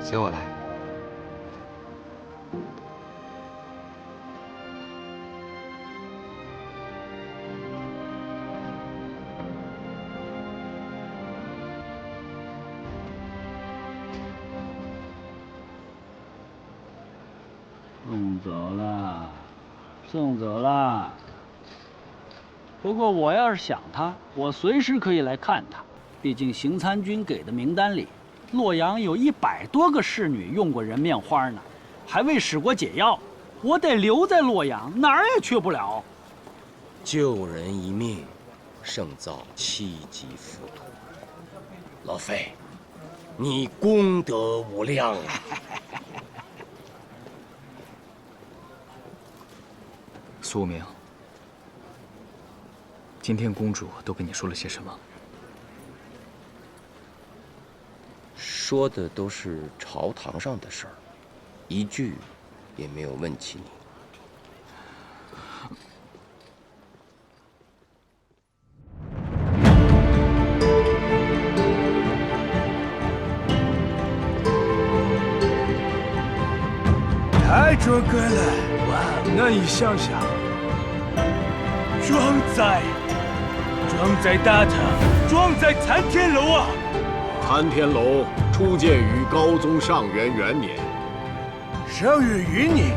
随我来。送走了，送走了。不过我要是想他，我随时可以来看他。毕竟行参军给的名单里，洛阳有100多个侍女用过人面花呢，还未使过解药。我得留在洛阳，哪儿也去不了。救人一命，胜造7级浮屠。老费，你功德无量啊！苏无名，今天公主都跟你说了些什么？说的都是朝堂上的事儿，一句也没有问起你。太壮观了！哇，那你想想，壮在大唐，壮在参天楼啊！参天楼初建于高宗上元元年。上元元年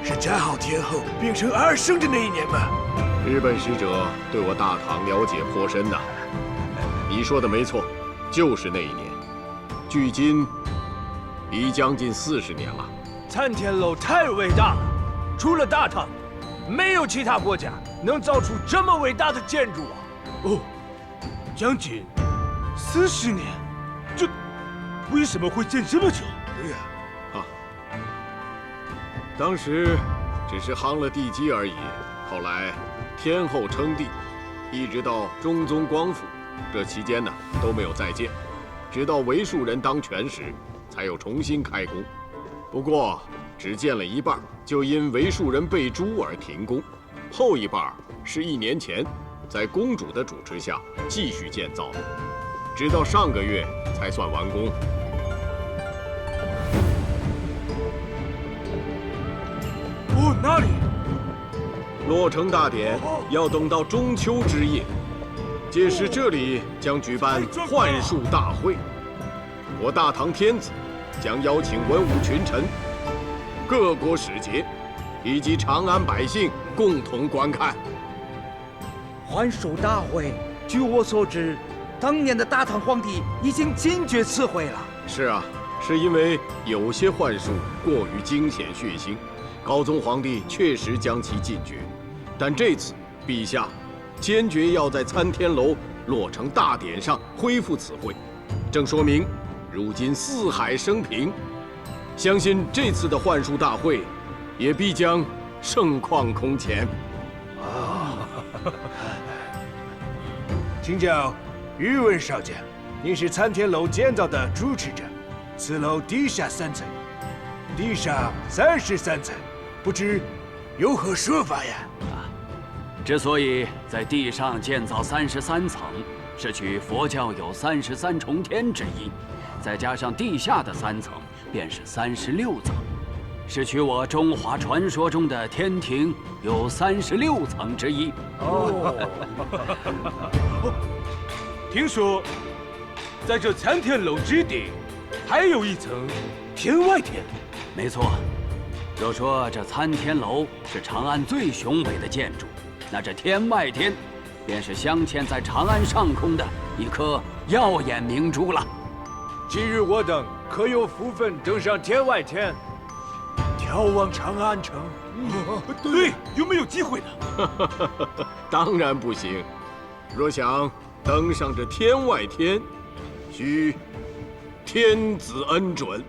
是战号天后变成2圣的那一年吗？日本使者对我大唐了解颇深呐。你说的没错，就是那一年。距今已将近40年了。参天楼太伟大了，除了大唐，没有其他国家能造出这么伟大的建筑啊！哦，将近40年，这为什么会建这么久？对呀，当时只是夯了地基而已，后来天后称帝，一直到中宗光复，这期间呢都没有再建，直到为庶人当权时，才又重新开工。不过只建了一半，就因为庶人被诛而停工。后一半是1年前，在公主的主持下继续建造的，直到上个月才算完工。哦，那里落成大典要等到中秋之夜，届时这里将举办幻术大会，我大唐天子将邀请文武群臣、各国使节以及长安百姓共同观看。幻术大会，据我所知，当年的大唐皇帝已经禁绝此会了。是啊，是因为有些幻术过于惊险血腥，高宗皇帝确实将其禁绝。但这次陛下坚决要在参天楼落成大典上恢复此会，正说明如今四海升平，相信这次的幻术大会也必将盛况空前。请教宇文少将，您是参天楼建造的主持者，此楼地下3层，地上33层，不知有何说法呀？之所以在地上建造33层，是取佛教有33重天之意，再加上地下的3层，便是36层，是取我中华传说中的天庭有36层之一。听说，在这参天楼之顶，还有一层天外天。没错，若说这参天楼是长安最雄伟的建筑，那这天外天，便是镶嵌在长安上空的一颗耀眼明珠了。今日我等可有福分登上天外天，眺望长安城？对，有没有机会呢？当然不行。若想登上这天外天，需天子恩准。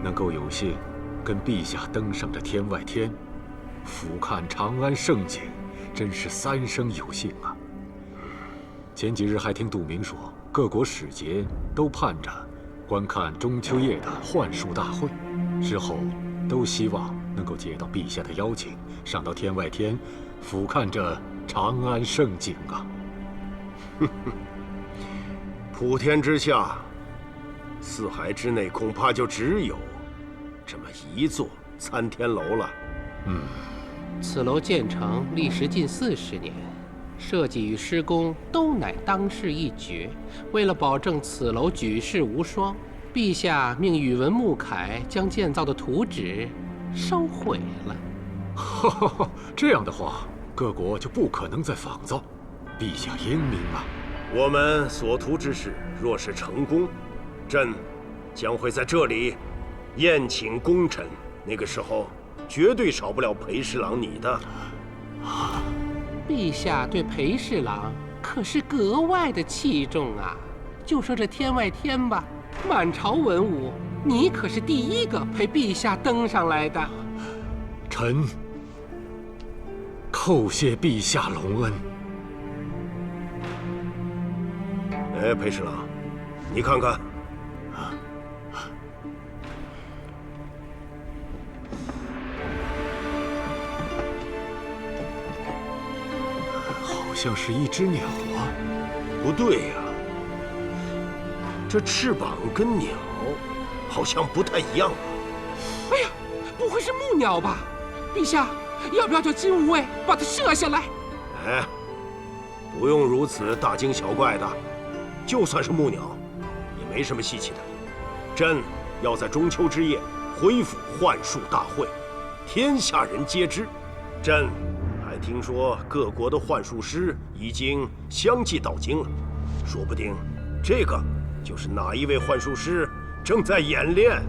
能够有幸跟陛下登上这天外天，俯瞰长安盛景，真是三生有幸啊！前几日还听杜明说，各国使节都盼着观看中秋夜的幻术大会，之后都希望能够接到陛下的邀请，上到天外天，俯瞰这长安盛景啊！普天之下，四海之内，恐怕就只有这么一座参天楼了。此楼建成历时近40年，设计与施工都乃当世一绝。为了保证此楼举世无双，陛下命宇文木楷将建造的图纸烧毁了。这样的话，各国就不可能再仿造。陛下英明啊！我们所图之事若是成功，朕将会在这里宴请功臣，那个时候绝对少不了裴侍郎你的。陛下对裴侍郎可是格外的器重啊！就说这天外天吧，满朝文武，你可是第一个陪陛下登上来的。臣叩谢陛下隆恩。哎，裴侍郎，你看看，好像是一只鸟啊！不对呀，这翅膀跟鸟好像不太一样啊。哎呀，不会是木鸟吧？陛下，要不要叫金吾卫把它射下来？哎，不用如此大惊小怪的。就算是木鸟，也没什么稀奇的。朕要在中秋之夜恢复幻术大会，天下人皆知。朕还听说各国的幻术师已经相继到京了，说不定这个就是哪一位幻术师正在演练。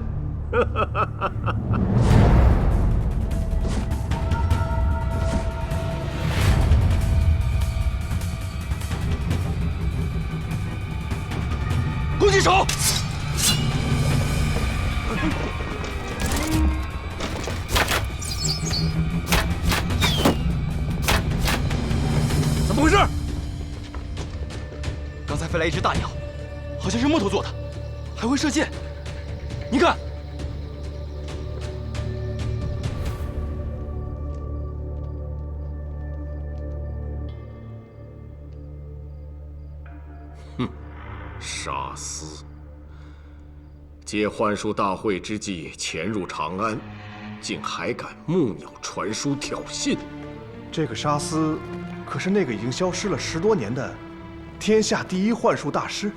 攻击手！怎么回事？刚才飞来一只大鸟，好像是木头做的，还会射箭。你看，沙司借幻术大会之际潜入长安，竟还敢木鸟传书挑衅。这个沙司，可是那个已经消失了10多年的天下第一幻术大师。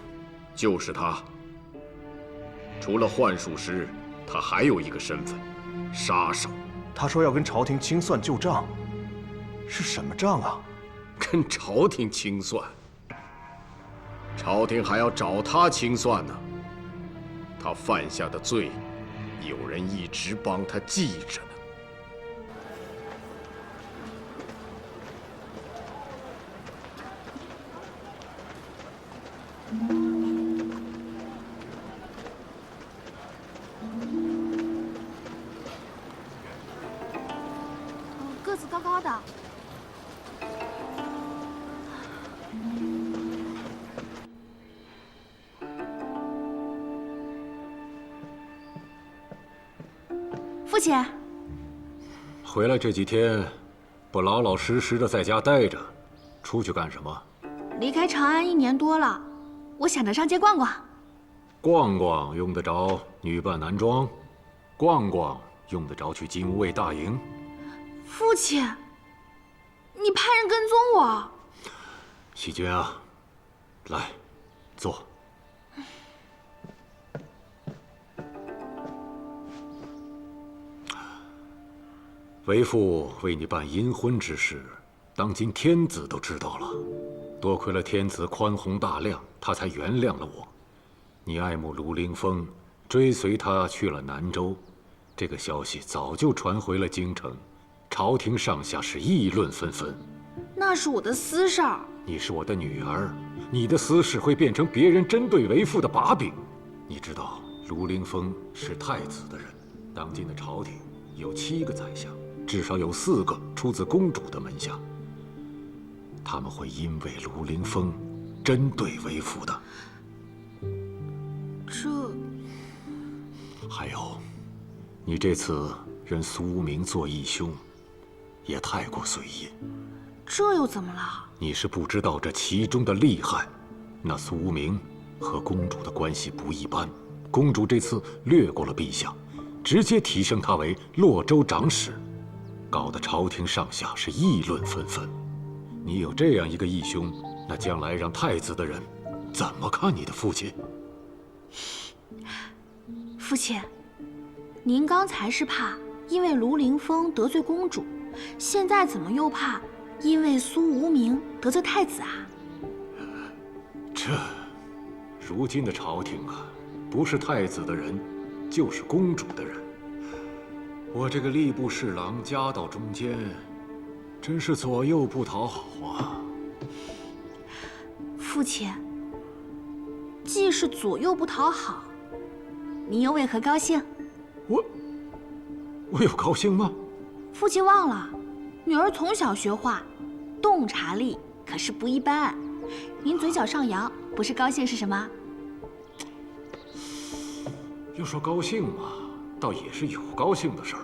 就是他。除了幻术师，他还有一个身份——杀手。他说要跟朝廷清算旧账，是什么账啊？跟朝廷清算？朝廷还要找他清算呢。他犯下的罪，有人一直帮他记着呢。个子高高的。父亲，回来这几天，不老老实实的在家待着，出去干什么？离开长安1年多了，我想着上街逛逛。逛逛用得着女扮男装？逛逛用得着去金吾卫大营？父亲，你派人跟踪我？喜君啊，来，坐。为父为你办阴婚之事，当今天子都知道了。多亏了天子宽宏大量，他才原谅了我。你爱慕卢凌风，追随他去了南州，这个消息早就传回了京城，朝廷上下是议论纷纷。那是我的私事儿。你是我的女儿，你的私事会变成别人针对为父的把柄。你知道卢凌风是太子的人，当今的朝廷有7个宰相，至少有4个出自公主的门下。他们会因为卢凌风针对为父的。这……还有，你这次认苏无名做义兄，也太过随意。这又怎么了？你是不知道这其中的厉害。那苏无名和公主的关系不一般，公主这次略过了陛下，直接提升他为洛州长史，搞得朝廷上下是议论纷纷。你有这样一个义兄，那将来让太子的人怎么看你的父亲？父亲，您刚才是怕因为卢凌风得罪公主，现在怎么又怕因为苏无名得罪太子啊？如今的朝廷啊，不是太子的人，就是公主的人。我这个吏部侍郎夹到中间，真是左右不讨好啊。父亲，既是左右不讨好，您又为何高兴？我有高兴吗？父亲忘了，女儿从小学画，洞察力可是不一般。您嘴角上扬，不是高兴是什么？要说高兴嘛，倒也是有高兴的事儿。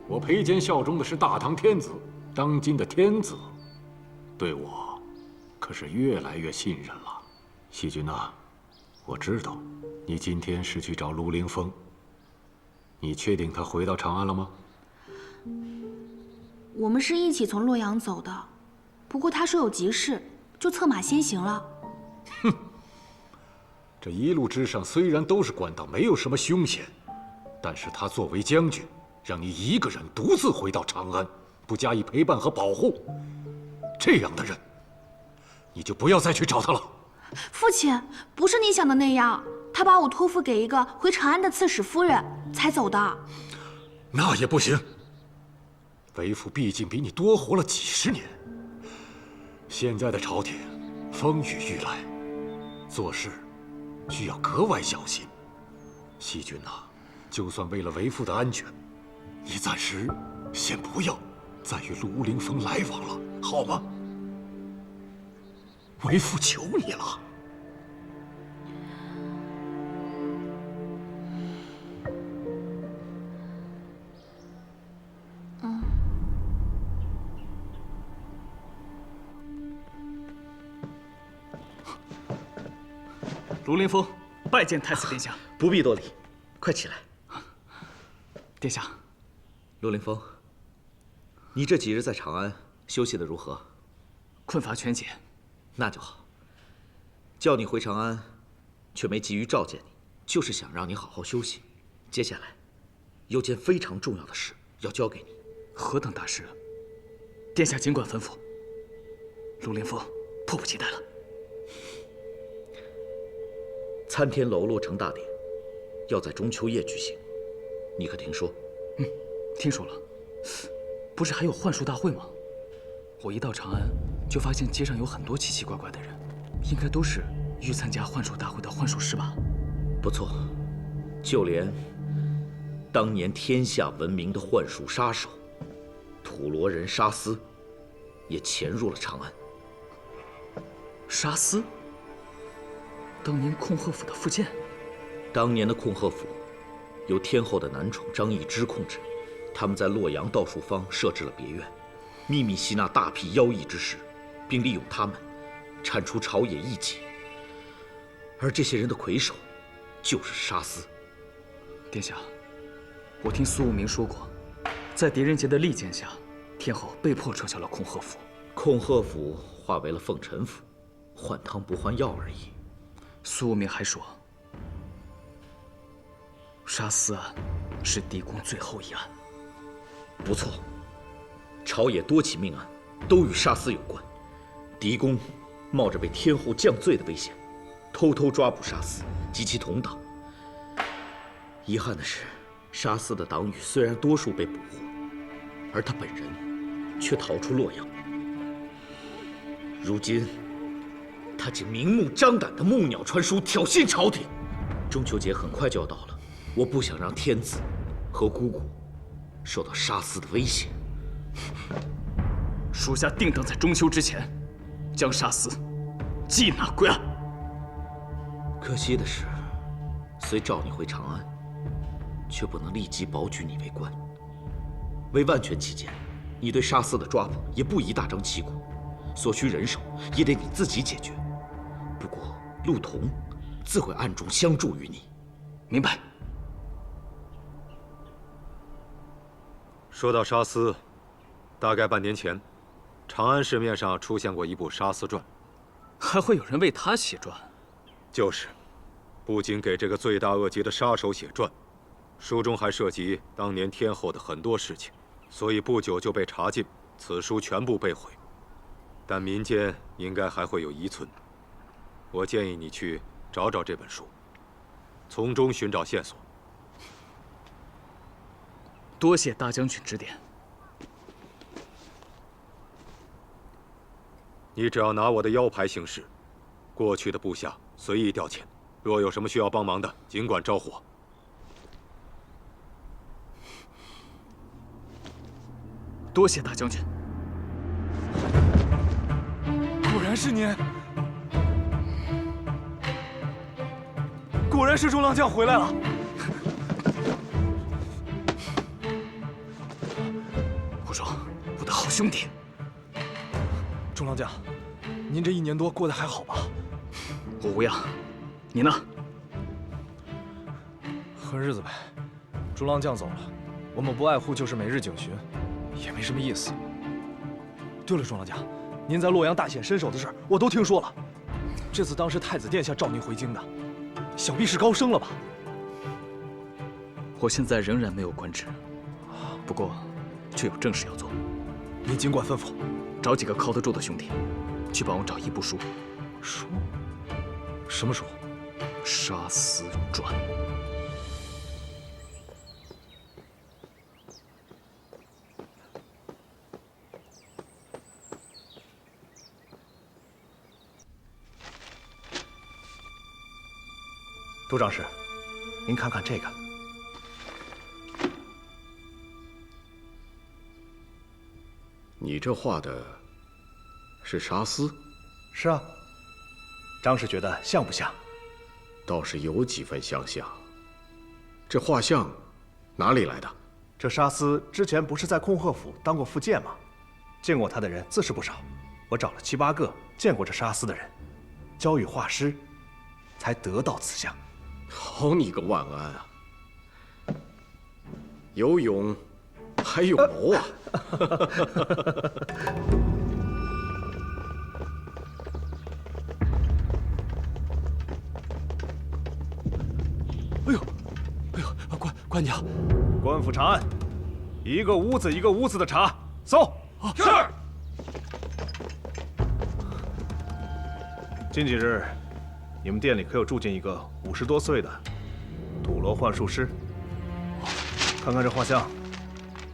我裴坚效忠的是大唐天子，当今的天子，对我可是越来越信任了。细君呐，我知道你今天是去找卢凌风，你确定他回到长安了吗？我们是一起从洛阳走的，不过他说有急事，就策马先行了。哼，这一路之上虽然都是官道，没有什么凶险，但是他作为将军，让你一个人独自回到长安，不加以陪伴和保护，这样的人，你就不要再去找他了。父亲，不是你想的那样，他把我托付给一个回长安的刺史夫人才走的。那也不行，为父毕竟比你多活了几十年。现在的朝廷风雨欲来，做事需要格外小心。细君呐，就算为了为父的安全，你暂时先不要再与卢凌风来往了，好吗？为父求你了。卢凌风拜见太子殿下。不必多礼，快起来。殿下，卢凌风，你这几日在长安休息的如何？困乏全解。那就好。叫你回长安，却没急于召见你，就是想让你好好休息。接下来，有件非常重要的事要交给你。何等大事？殿下尽管吩咐。卢凌风迫不及待了。参天楼落成大典，要在中秋夜举行，你可听说？听说了。不是还有幻术大会吗？我一到长安，就发现街上有很多奇奇怪怪的人，应该都是欲参加幻术大会的幻术师吧？不错，就连当年天下闻名的幻术杀手土罗人沙司，也潜入了长安。沙司？当年控鹤府的副监。当年的控鹤府由天后的男宠张易之控制，他们在洛阳道术坊设置了别院，秘密吸纳大批妖异之士，并利用他们铲除朝野异己。而这些人的魁首就是沙司。殿下，我听苏无名说过，在狄仁杰的力荐下，天后被迫撤销了控鹤府。控鹤府化为了凤臣府，换汤不换药而已。苏无名还说，沙司案是狄公最后一案。不错，朝野多起命案都与沙司有关。狄公冒着被天后降罪的危险，偷偷抓捕沙司及其同党。遗憾的是，沙司的党羽虽然多数被捕获，而他本人却逃出洛阳。如今，他竟明目张胆的木鸟传书，挑衅朝廷。中秋节很快就要到了，我不想让天子和姑姑受到杀司的威胁。属下定当在中秋之前，将杀司缉拿归案。可惜的是，虽召你回长安，却不能立即保举你为官。为万全起见，你对杀司的抓捕也不宜大张旗鼓，所需人手也得你自己解决。不过陆童自会暗中相助于你。明白。说到杀司，大概半年前，长安市面上出现过一部《杀司传》，还会有人为他写传？就是，不仅给这个罪大恶极的杀手写传，书中还涉及当年天后的很多事情，所以不久就被查禁，此书全部被毁。但民间应该还会有遗存，我建议你去找找这本书，从中寻找线索。多谢大将军指点。你只要拿我的腰牌行事，过去的部下随意调遣，若有什么需要帮忙的，尽管招呼我。多谢大将军。果然是您，果然是中郎将回来了。无双，我的好兄弟。中郎将，您这1年多过得还好吧？我无恙，你呢？混日子呗。中郎将走了，我们不外乎就是每日警巡，也没什么意思。对了，中郎将，您在洛阳大显身手的事我都听说了。这次当时太子殿下召您回京的，想必是高升了吧？我现在仍然没有官职，不过却有正事要做。您尽管吩咐。找几个靠得住的兄弟，去帮我找一部书。书？什么书？《杀司传》。都长史，您看看这个。你这画的是杀司？是啊。张氏觉得像不像？倒是有几分相像。这画像哪里来的？这杀司之前不是在控鹤府当过副监吗？见过他的人自是不少。我找了7、8个见过这杀司的人，交与画师，才得到此像。好你个万安啊！有勇还有谋啊！哎呦，官家，官府查案，一个屋子一个屋子的查，搜。是。近几日，你们店里可有住进一个50多岁的土罗幻术师？看看这画像，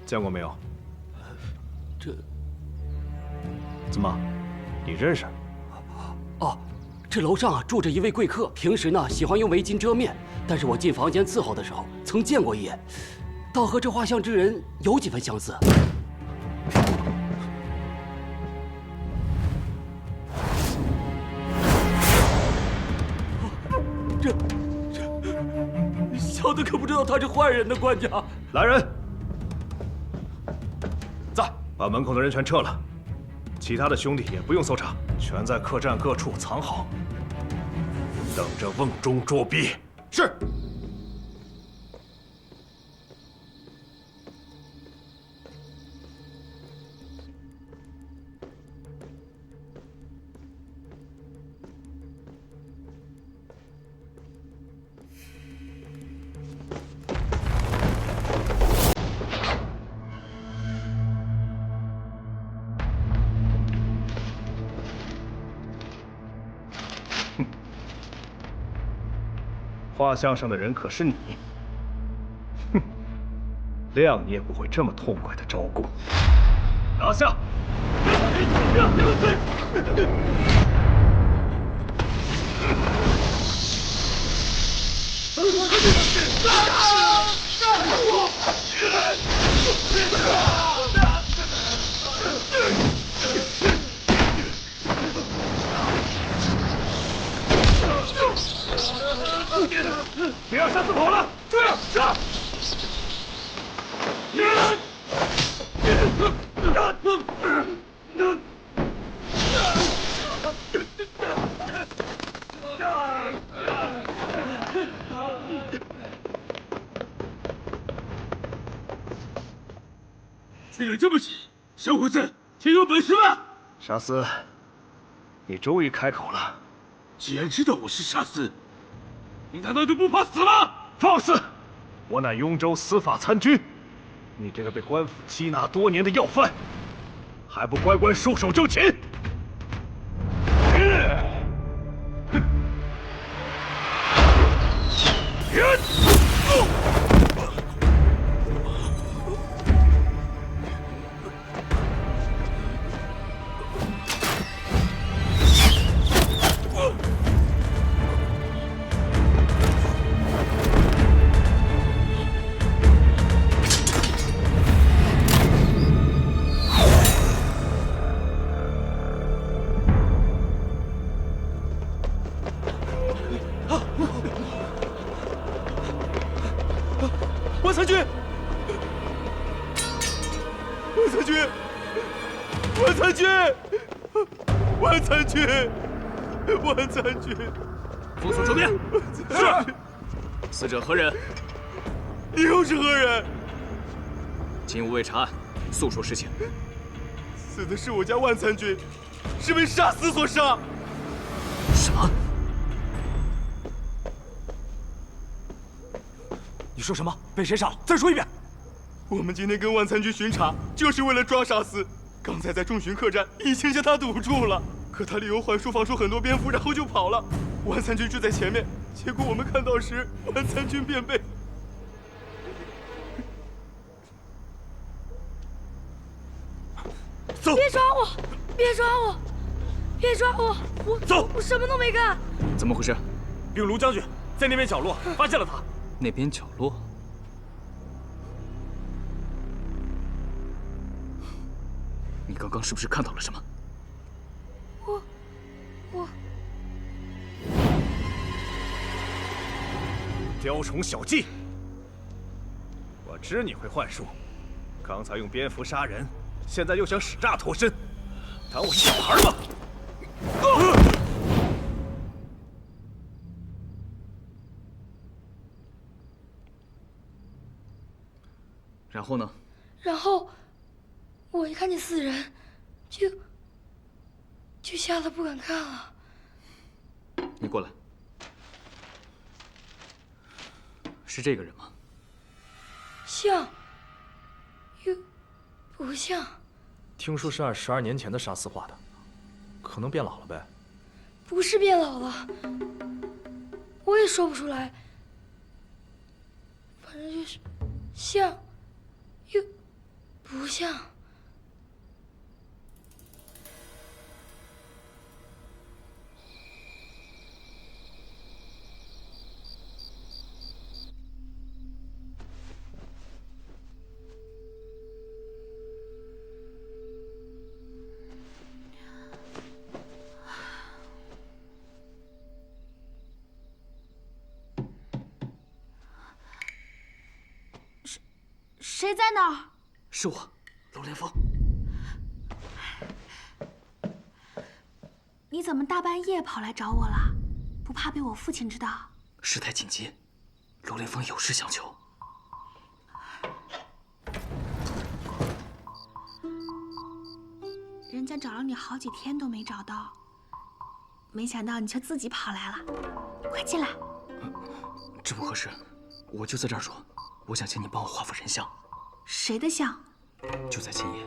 见过没有？这怎么，你认识？哦，这楼上住着一位贵客，平时呢喜欢用围巾遮面，但是我进房间伺候的时候曾见过一眼，倒和这画像之人有几分相似。这，小的可不知道他是坏人的，官家。来人，在，把门口的人全撤了，其他的兄弟也不用搜查，全在客栈各处藏好，等着瓮中捉鳖。是。画像上的人可是你？哼，谅你也不会这么痛快的招供。拿下！追得这么紧，小伙子，挺有本事吧？沙司，你终于开口了。既然知道我是沙司，你难道就不怕死吗？放肆！我乃雍州司法参军，你这个被官府缉拿多年的要犯，还不乖乖束手就擒？万参军！万参军！万参军！万参军！万参军！封锁周边。是。死者何人？你又是何人？今无未查案，速说实情。死的是我家万参军，是被沙司所杀。什么？你说什么？被谁杀了？再说一遍。我们今天跟万参军巡查，就是为了抓沙司。刚才在中巡客栈已经将他堵住了，可他利用幻术放出很多蝙蝠，然后就跑了。万参军追在前面，结果我们看到时，万参军便被……走！别抓我！别抓我！别抓我！走！我什么都没干。怎么回事？禀卢将军，在那边角落发现了他。那边角落。你刚刚是不是看到了什么？我雕虫小技！我知你会幻术，刚才用蝙蝠杀人，现在又想使诈脱身，当我是小孩吗？然后呢？然后我一看见死人，就吓得不敢看了。你过来。是这个人吗？像，又不像。听说是按12年前的沙司画的，可能变老了呗。不是变老了，我也说不出来。反正就是像，又不像。谁在那儿？是我，娄连峰。你怎么大半夜跑来找我了？不怕被我父亲知道？事态紧急，娄连峰有事相求。人家找了你好几天都没找到，没想到你却自己跑来了。快进来。这不合适，我就在这儿说，我想请你帮我画幅人像。谁的像？就在今夜，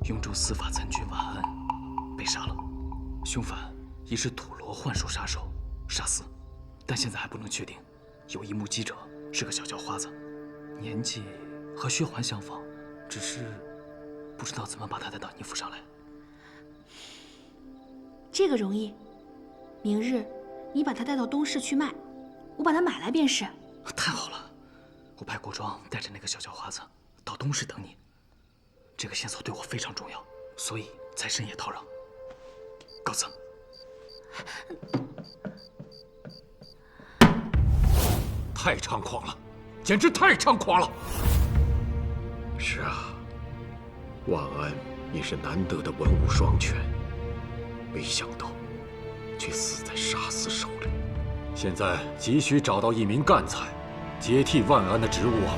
雍州司法参军瓦恩被杀了，凶犯疑是土罗幻术杀手沙司，但现在还不能确定。有一目击者是个小叫花子，年纪和薛环相仿，只是不知道怎么把他带到你府上来。这个容易，明日你把他带到东市去卖，我把他买来便是。太好了，我派国庄带着那个小叫花子到东市等你。这个线索对我非常重要，所以才深夜逃让。告辞。太猖狂了，简直太猖狂了！是啊，万安也是难得的文武双全，没想到却死在沙司手里。现在急需找到一名干才，接替万安的职务啊！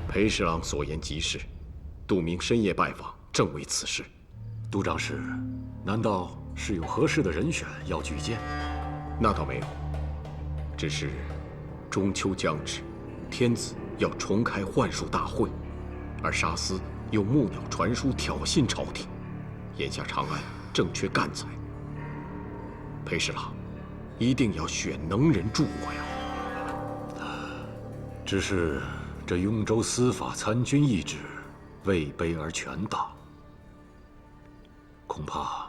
裴侍郎所言极是，杜明深夜拜访，正为此事。杜长史，难道是有合适的人选要举荐？那倒没有，只是中秋将至，天子要重开幻术大会，而沙司又木鸟传书挑衅朝廷，眼下长安正缺干才。裴侍郎，一定要选能人助我呀！只是这雍州司法参军一职，位卑而权大，恐怕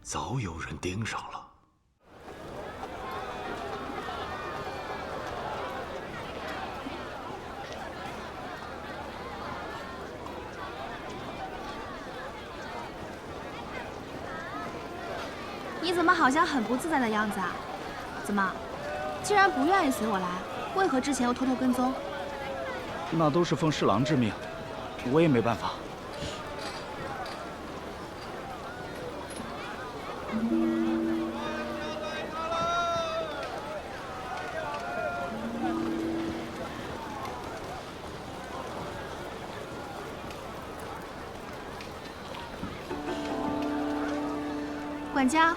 早有人盯上了。你怎么好像很不自在的样子啊？怎么，既然不愿意随我来，为何之前又偷偷跟踪？那都是奉侍郎之命，我也没办法。管家，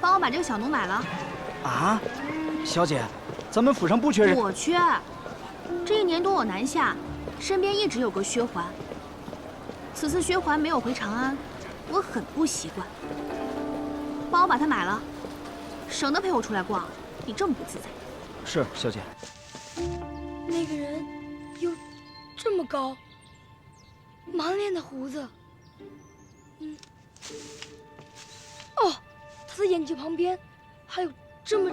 帮我把这个小奴买了。啊，小姐，咱们府上不缺人。我缺。这1年多我南下，身边一直有个薛环。此次薛环没有回长安，我很不习惯。帮我把它买了，省得陪我出来逛，你这么不自在。是，小姐。那个人有这么高，满脸的胡子。哦，他的眼睛旁边还有这么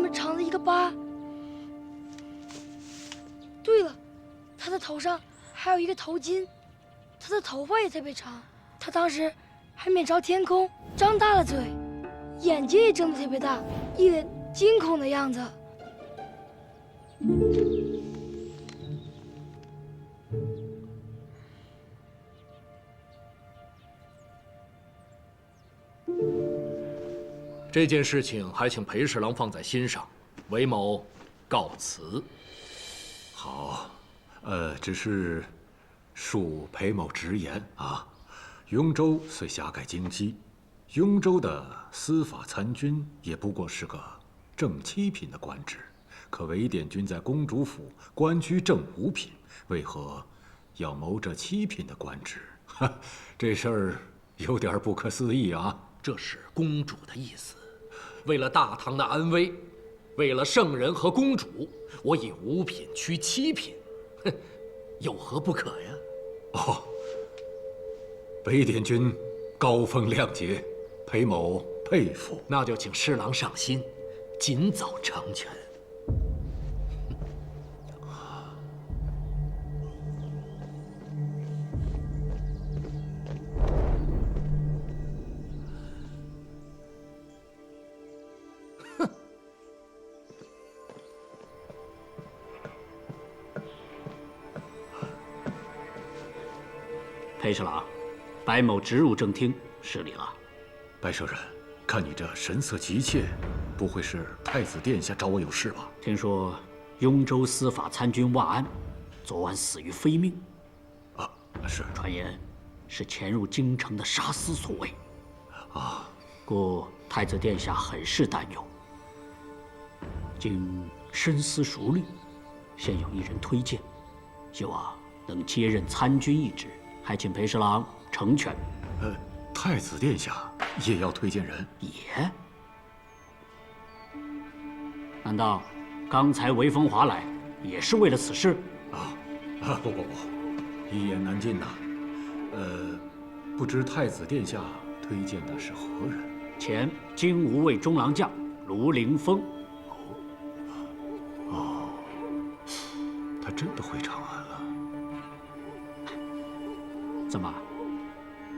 长的一个疤。对了，他的头上还有一个头巾，他的头发也特别长。他当时还面朝天空，张大了嘴，眼睛也睁得特别大，一脸惊恐的样子。这件事情还请裴侍郎放在心上，韦某告辞。好，只是恕裴某直言啊，雍州虽狭盖京畿，雍州的司法参军也不过是个正7品的官职，可韦典军在公主府官居正5品，为何要谋这7品的官职？这事儿有点不可思议啊！这是公主的意思。为了大唐的安危，为了圣人和公主，我以5品趋7品，哼，有何不可呀？哦，韦典军高风亮节，裴某佩服。那就请侍郎上心，尽早成全。裴侍郎，白某直入正厅，失礼了。白舍人，看你这神色急切，不会是太子殿下找我有事吧？听说雍州司法参军万安，昨晚死于非命。啊，是。传言是潜入京城的沙司所为。啊，故太子殿下很是担忧。经深思熟虑，现有一人推荐，希望能接任参军一职。还请裴侍郎成全。太子殿下也要推荐人？也？难道刚才韦风华来也是为了此事？不，一言难尽呐。不知太子殿下推荐的是何人？前金吾卫中郎将卢凌风。哦，他真的回长安了。怎么，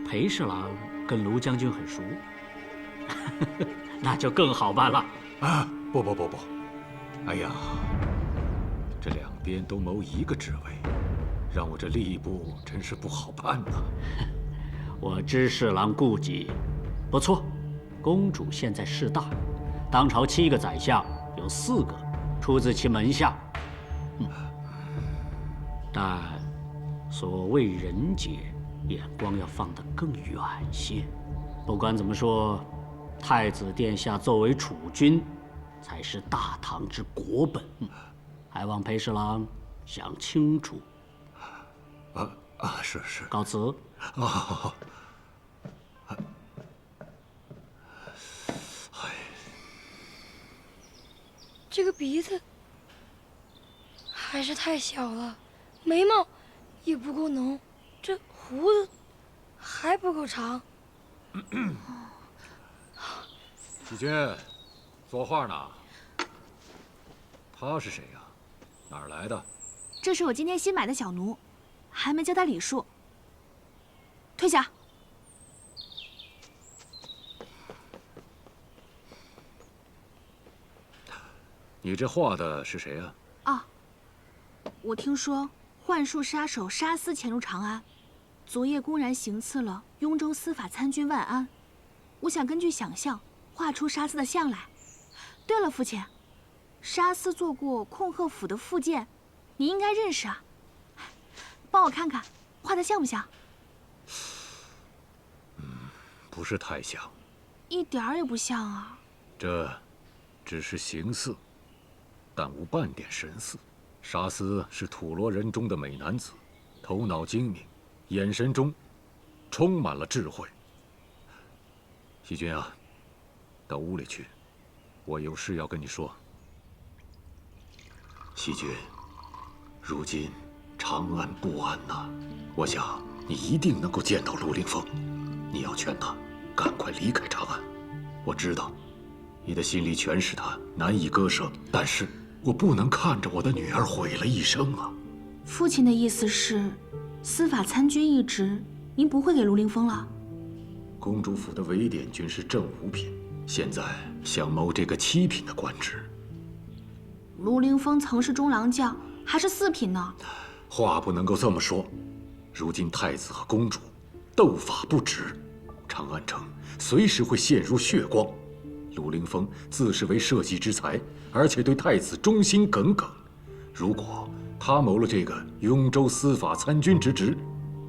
裴侍郎跟卢将军很熟？那就更好办了。啊，不，哎呀，这两边都谋一个职位，让我这吏部真是不好办呐。我知侍郎顾忌，不错，公主现在势大，当朝7个宰相有4个出自其门下。但所谓人杰，眼光要放得更远些。不管怎么说，太子殿下作为储君，才是大唐之国本，还望裴侍郎想清楚。是。告辞。好。这个鼻子还是太小了，眉毛也不够浓，这胡子还不够长。喜君，作画呢？他是谁呀？哪儿来的？这是我今天新买的小奴，还没交代礼数。退下。你这画的是谁呀？啊，我听说幻术杀手沙司潜入长安，昨夜公然行刺了雍州司法参军万安。我想根据想象画出沙司的像来。对了，父亲，沙司做过控鹤府的副监，你应该认识啊。帮我看看，画的像不像？不是太像，一点儿也不像啊。这只是形似，但无半点神似。沙司是土罗人中的美男子，头脑精明，眼神中充满了智慧。喜君啊，到屋里去，我有事要跟你说。喜君，如今长安不安呐，我想你一定能够见到陆凌风，你要劝他赶快离开长安。我知道你的心里全是他，难以割舍，但是我不能看着我的女儿毁了一生啊！父亲的意思是，司法参军一职，您不会给陆凌风了？公主府的韦典军是正五品，现在想谋这个7品的官职。陆凌风曾是中郎将，还是4品呢？话不能够这么说。如今太子和公主斗法不止，长安城随时会陷入血光。陆凌风自是为社稷之才，而且对太子忠心耿耿。如果他谋了这个雍州司法参军之职，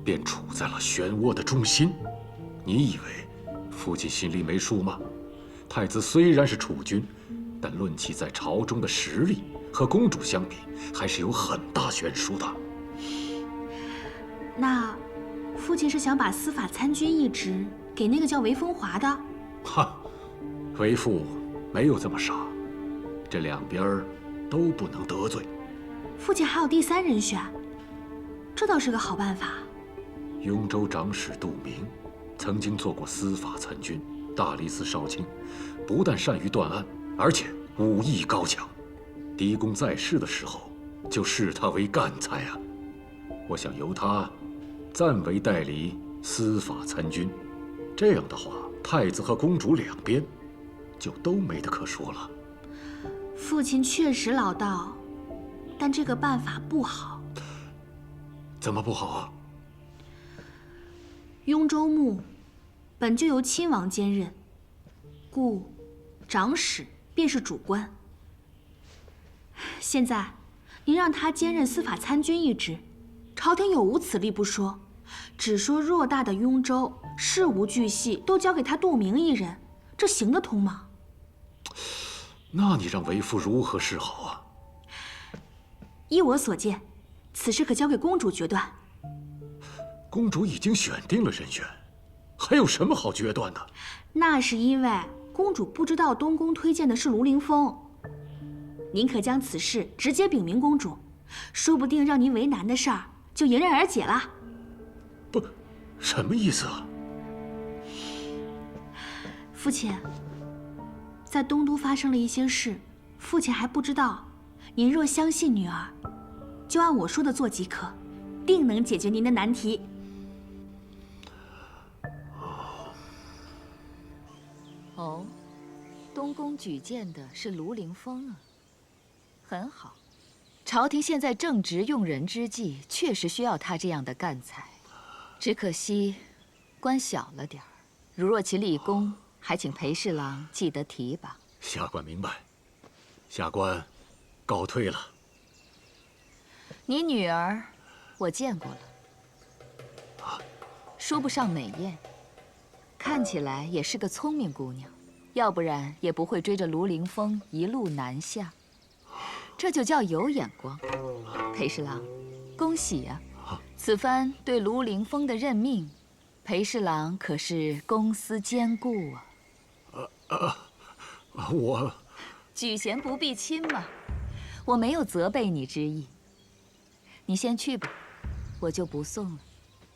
便处在了漩涡的中心。你以为父亲心里没数吗？太子虽然是储君，但论其在朝中的实力，和公主相比，还是有很大悬殊的。那，父亲是想把司法参军一职给那个叫韦风华的？哈，为父没有这么傻，这两边都不能得罪。父亲还有第3人选，这倒是个好办法。雍州长史杜明曾经做过司法参军、大理寺少卿，不但善于断案，而且武艺高强。狄公在世的时候就视他为干才啊！我想由他暂为代理司法参军，这样的话，太子和公主两边就都没得可说了。父亲确实老道，但这个办法不好。怎么不好啊？雍州牧本就由亲王兼任，故长史便是主官。现在您让他兼任司法参军一职，朝廷有无此力不说，只说偌大的雍州事无巨细都交给他杜明一人，这行得通吗？那你让为父如何是好啊？依我所见，此事可交给公主决断。公主已经选定了人选，还有什么好决断的？那是因为公主不知道东宫推荐的是卢凌风。您可将此事直接禀明公主，说不定让您为难的事儿就迎刃而解了。不，什么意思啊？父亲，在东都发生了一些事，父亲还不知道。您若相信女儿，就按我说的做即可，定能解决您的难题。哦，东宫举荐的是卢凌风啊，很好。朝廷现在正值用人之际，确实需要他这样的干才。只可惜，官小了点儿。如若其立功，还请裴侍郎记得提拔。下官明白，下官告退了。你女儿，我见过了，说不上美艳，看起来也是个聪明姑娘，要不然也不会追着卢凌风一路南下。这就叫有眼光。裴侍郎，恭喜呀！此番对卢凌风的任命，裴侍郎可是公私兼顾啊。我举贤不避亲嘛，我没有责备你之意。你先去吧，我就不送了。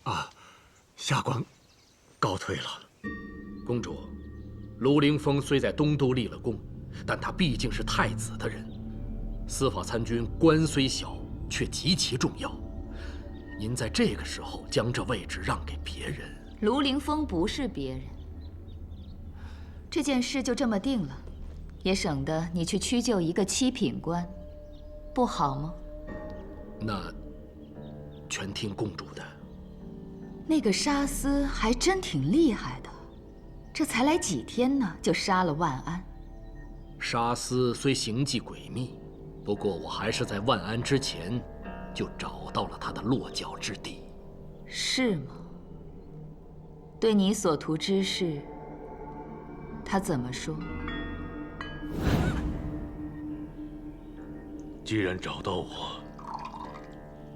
啊，下官告退了。公主，卢凌风虽在东都立了功，但他毕竟是太子的人，司法参军官虽小，却极其重要。您在这个时候将这位置让给别人，卢凌风不是别人。这件事就这么定了，也省得你去屈就一个七品官，不好吗？那全听公主的。那个沙司还真挺厉害的，这才来几天呢，就杀了万安。沙司虽行迹诡秘，不过我还是在万安之前就找到了他的落脚之地。是吗？对你所图之事，他怎么说？既然找到我，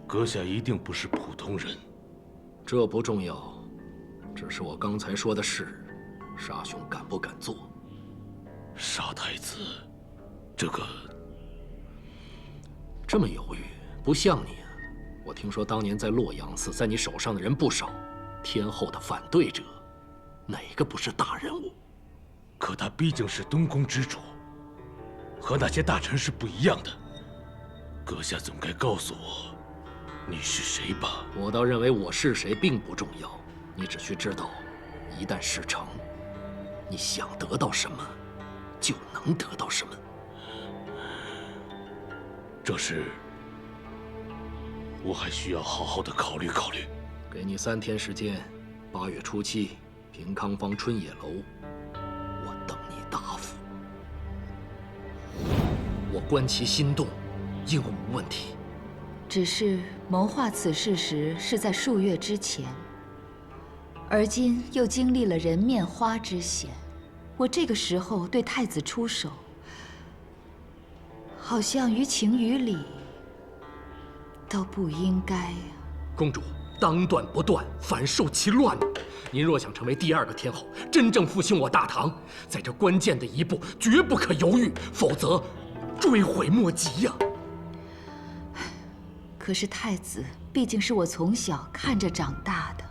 阁下一定不是普通人。这不重要，只是我刚才说的事，沙兄敢不敢做？杀太子，这个这么犹豫，不像你啊！我听说当年在洛阳死在你手上的人不少，天后的反对者，哪个不是大人物？可他毕竟是东宫之主，和那些大臣是不一样的。阁下总该告诉我，你是谁吧？我倒认为我是谁并不重要，你只需知道，一旦事成，你想得到什么，就能得到什么。这事，我还需要好好的考虑考虑。给你3天时间，8月初7，平康坊春野楼，我等你答复。我观其心动，应无问题。只是谋划此事时是在数月之前，而今又经历了人面花之险，我这个时候对太子出手，好像于情于理都不应该呀。公主，当断不断，反受其乱。您若想成为第2个天后，真正复兴我大唐，在这关键的一步绝不可犹豫，否则追悔莫及呀。可是太子毕竟是我从小看着长大的，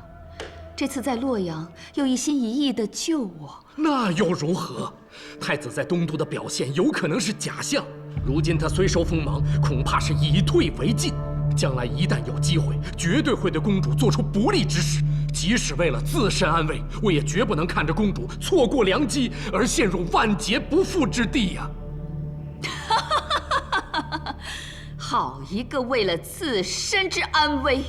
这次在洛阳又一心一意地救我，那又如何？太子在东都的表现有可能是假象，如今他虽收锋芒，恐怕是以退为进。将来一旦有机会，绝对会对公主做出不利之事。即使为了自身安危，我也绝不能看着公主错过良机而陷入万劫不复之地呀！好一个为了自身之安危！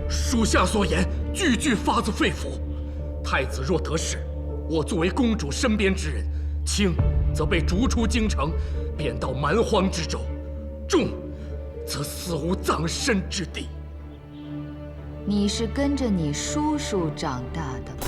属下所言，句句发自肺腑。太子若得势，我作为公主身边之人，轻则被逐出京城，贬到蛮荒之州；重则死无葬身之地。你是跟着你叔叔长大的吧？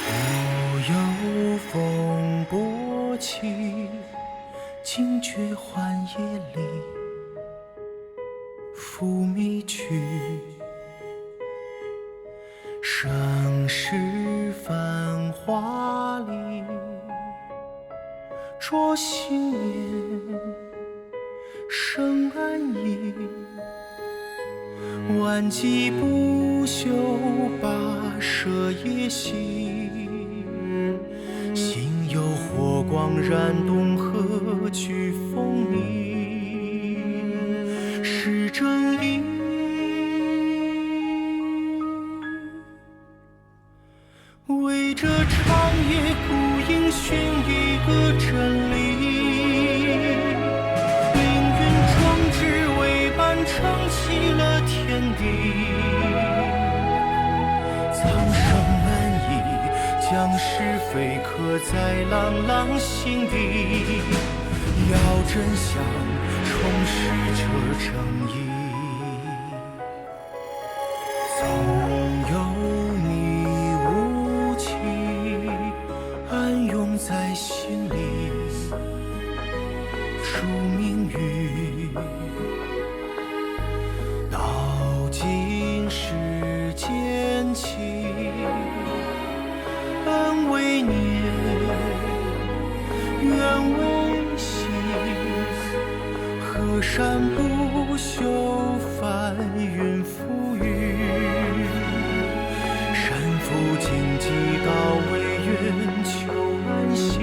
不有风波起，惊觉寒夜里，拂迷去。盛世繁华里，着新年生安逸。万骑不休，跋涉夜行。心有火光燃东河，去风鸣。是正义。为这长夜孤影寻一个真理，命运壮志为伴撑起了天地。将是非刻在朗朗心底，要真相重拾这正义。总有你无情，暗涌在心里，数命运。道尽世间情，恩为年，怨为心。河山不休，翻云覆雨。山伏荆棘，高为远，求安心，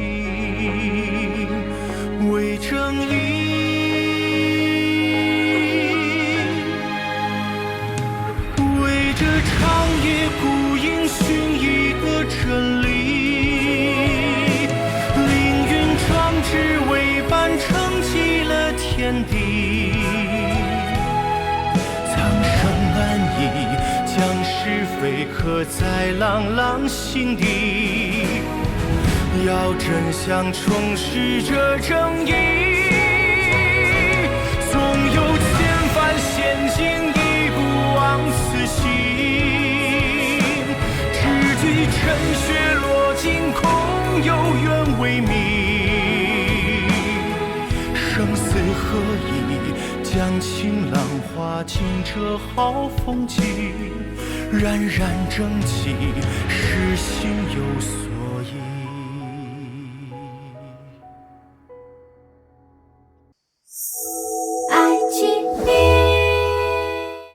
为正义。为这长夜孤影寻一个真理，凌云壮志为伴撑起了天地。苍生安逸，将是非刻在朗朗心底，要真相重拾这正义。总有千帆险境，一不枉此行。只惧尘血落尽，空有缘为命。生死何以将情浪化尽这好风景？冉冉正气，诗心有所